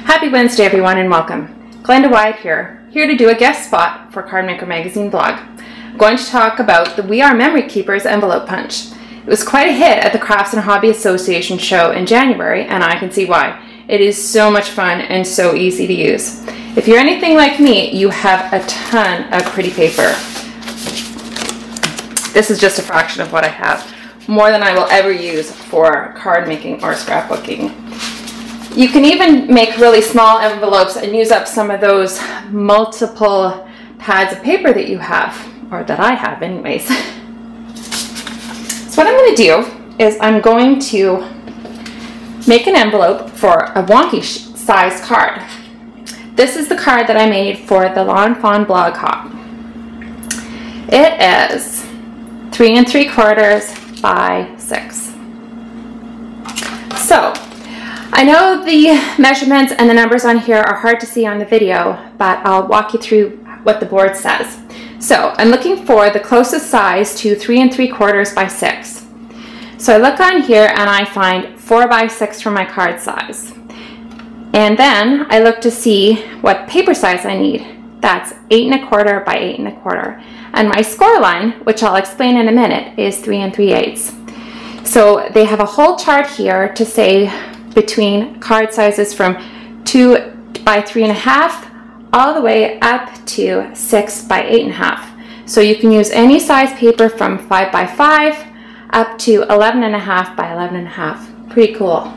Happy Wednesday, everyone, and welcome. Glenda Wyatt here to do a guest spot for Card Maker Magazine blog. I'm going to talk about the We Are Memory Keepers envelope punch. It was quite a hit at the Crafts and Hobby Association show in January, and I can see why. It is so much fun and so easy to use. If you're anything like me, you have a ton of pretty paper. This is just a fraction of what I have, more than I will ever use for card making or scrapbooking. You can even make really small envelopes and use up some of those multiple pads of paper that you have, or that I have anyways. So what I'm going to do is I'm going to make an envelope for a wonky size card. This is the card that I made for the Lawn-Fawn-Blog-Hop. It is 3 3/4 by 6. So I know the measurements and the numbers on here are hard to see on the video, but I'll walk you through what the board says. So I'm looking for the closest size to 3 3/4 by 6. So I look on here and I find 4 by 6 for my card size. And then I look to see what paper size I need. That's 8 1/4 by 8 1/4. And my score line, which I'll explain in a minute, is 3 3/8. So they have a whole chart here to say between card sizes from 2 by 3 1/2 all the way up to 6 by 8 1/2. So you can use any size paper from 5 by 5 up to 11 1/2 by 11 1/2. Pretty cool.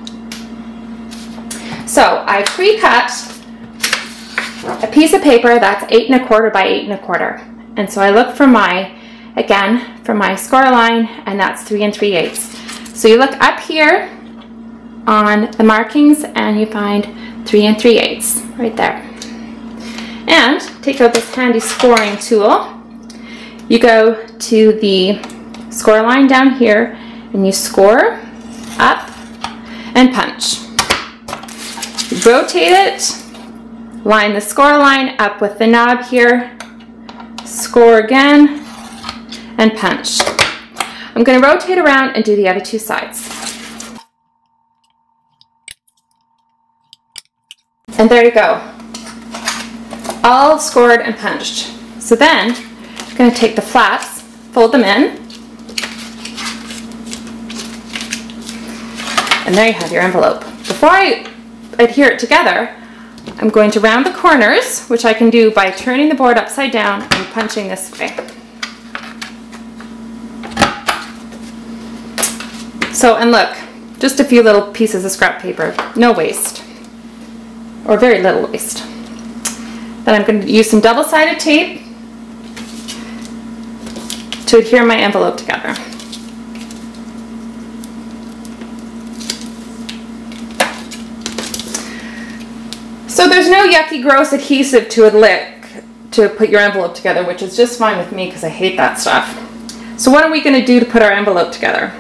So I pre-cut a piece of paper that's 8 1/4 by 8 1/4. And so I look for my, again, for my score line, and that's 3 3/8. So you look up here on the markings and you find 3 3/8 right there. And take out this handy scoring tool. You go to the score line down here and you score up and punch. Rotate it, line the score line up with the knob here, score again, and punch. I'm going to rotate around and do the other two sides. And there you go. All scored and punched. So then I'm going to take the flaps, fold them in, and there you have your envelope. Before I adhere it together, I'm going to round the corners, which I can do by turning the board upside down and punching this way. So, and look, just a few little pieces of scrap paper, no waste, or very little waste. Then I'm going to use some double-sided tape to adhere my envelope together. So there's no yucky, gross adhesive to put your envelope together, which is just fine with me because I hate that stuff. So what are we going to do to put our envelope together?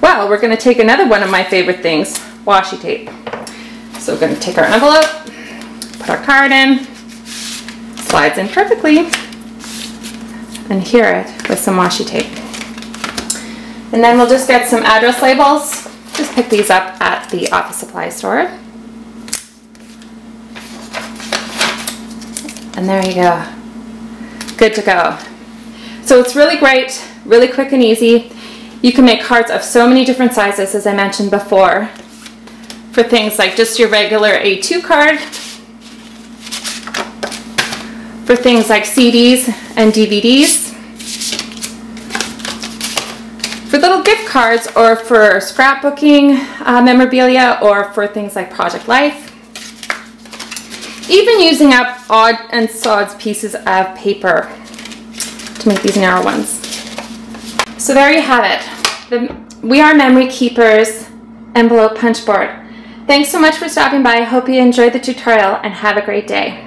Well, we're going to take another one of my favorite things, washi tape. So we're going to take our envelope, put our card in, slides in perfectly, and adhere it with some washi tape. And then we'll just get some address labels. Just pick these up at the office supply store. And there you go. Good to go. So it's really great, really quick and easy. You can make cards of so many different sizes, as I mentioned before, for things like just your regular A2 card, for things like CDs and DVDs, for little gift cards, or for scrapbooking memorabilia, or for things like Project Life. Even using up odd and sods pieces of paper to make these narrow ones. So there you have it, the We Are Memory Keepers envelope punch board. Thanks so much for stopping by. I hope you enjoyed the tutorial and have a great day.